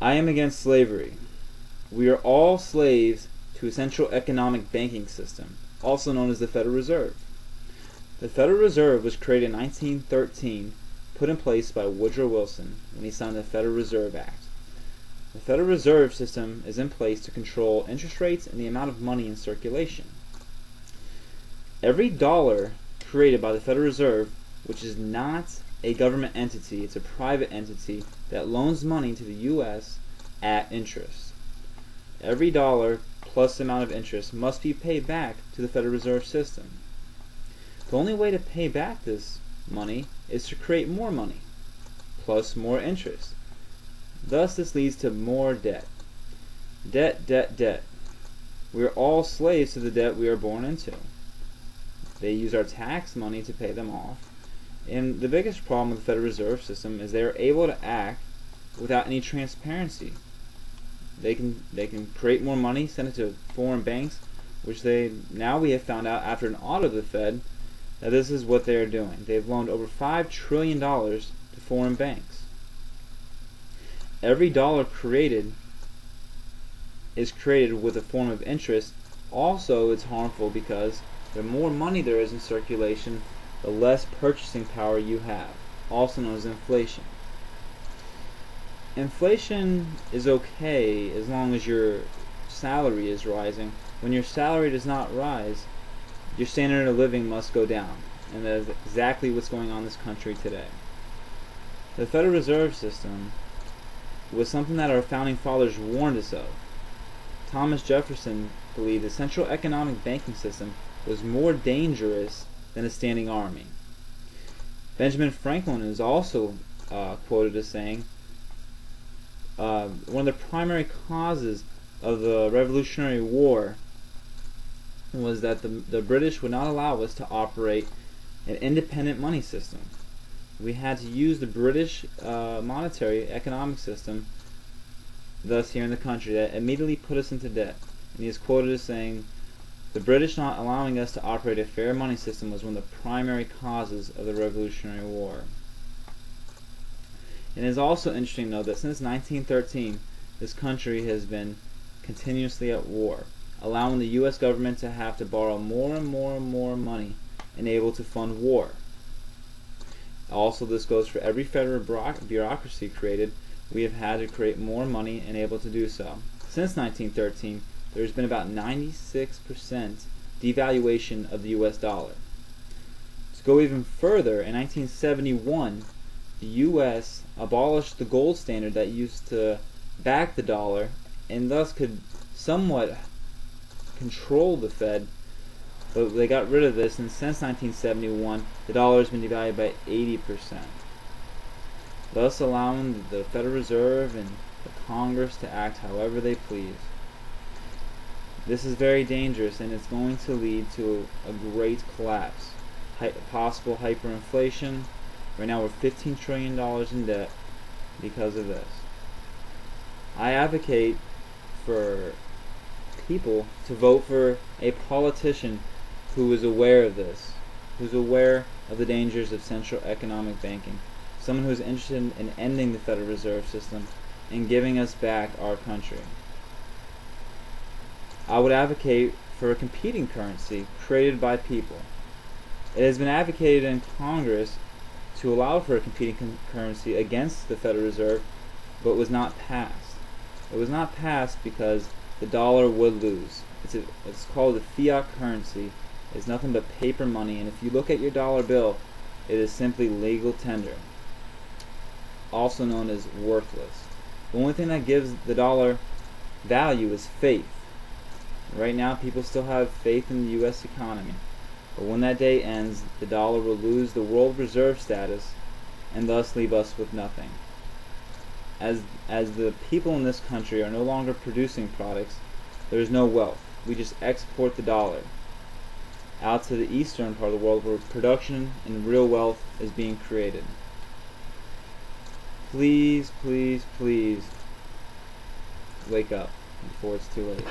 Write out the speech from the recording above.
I am against slavery. We are all slaves to a central economic banking system, also known as the Federal Reserve. The Federal Reserve was created in 1913, put in place by Woodrow Wilson when he signed the Federal Reserve Act. The Federal Reserve System is in place to control interest rates and the amount of money in circulation. Every dollar created by the Federal Reserve, which is not a government entity, it's a private entity that loans money to the U.S. at interest. Every dollar plus the amount of interest must be paid back to the Federal Reserve System. The only way to pay back this money is to create more money, plus more interest. Thus, this leads to more debt. Debt, debt, debt. We are all slaves to the debt we are born into. They use our tax money to pay them off. And the biggest problem with the Federal Reserve System is they are able to act without any transparency. They can create more money, send it to foreign banks, which now we have found out after an audit of the Fed that this is what they are doing. They've loaned over $5 trillion to foreign banks. Every dollar created is created with a form of interest. Also, it's harmful because the more money there is in circulation, the less purchasing power you have, also known as inflation. Inflation is okay as long as your salary is rising. When your salary does not rise, your standard of living must go down, and that is exactly what's going on in this country today. The Federal Reserve System was something that our founding fathers warned us of. Thomas Jefferson believed the central economic banking system was more dangerous than a standing army. Benjamin Franklin is also quoted as saying, one of the primary causes of the Revolutionary War was that the British would not allow us to operate an independent money system. We had to use the British monetary economic system, thus here in the country, that immediately put us into debt. And he is quoted as saying, the British not allowing us to operate a fair money system was one of the primary causes of the Revolutionary War. And it is also interesting to note that since 1913, this country has been continuously at war, allowing the U.S. government to have to borrow more and more and more money and able to fund war. Also, this goes for every federal bureaucracy created. We have had to create more money and able to do so. Since 1913, there's been about 96% devaluation of the U.S. dollar. To go even further, in 1971, the U.S. abolished the gold standard that used to back the dollar and thus could somewhat control the Fed, but they got rid of this, and since 1971 the dollar has been devalued by 80%, thus allowing the Federal Reserve and the Congress to act however they please. This is very dangerous, and it's going to lead to a great collapse, possible hyperinflation. Right now we're $15 trillion in debt because of this. I advocate for people to vote for a politician who is aware of this, who's aware of the dangers of central economic banking, someone who is interested in ending the Federal Reserve System and giving us back our country. I would advocate for a competing currency created by people. It has been advocated in Congress to allow for a competing currency against the Federal Reserve, but was not passed. It was not passed because the dollar would lose. It's called a fiat currency. It's nothing but paper money, and if you look at your dollar bill, it is simply legal tender, also known as worthless. The only thing that gives the dollar value is faith. Right now, people still have faith in the U.S. economy. But when that day ends, the dollar will lose the world reserve status and thus leave us with nothing. As the people in this country are no longer producing products, there is no wealth. We just export the dollar out to the eastern part of the world where production and real wealth is being created. Please, please, please wake up before it's too late.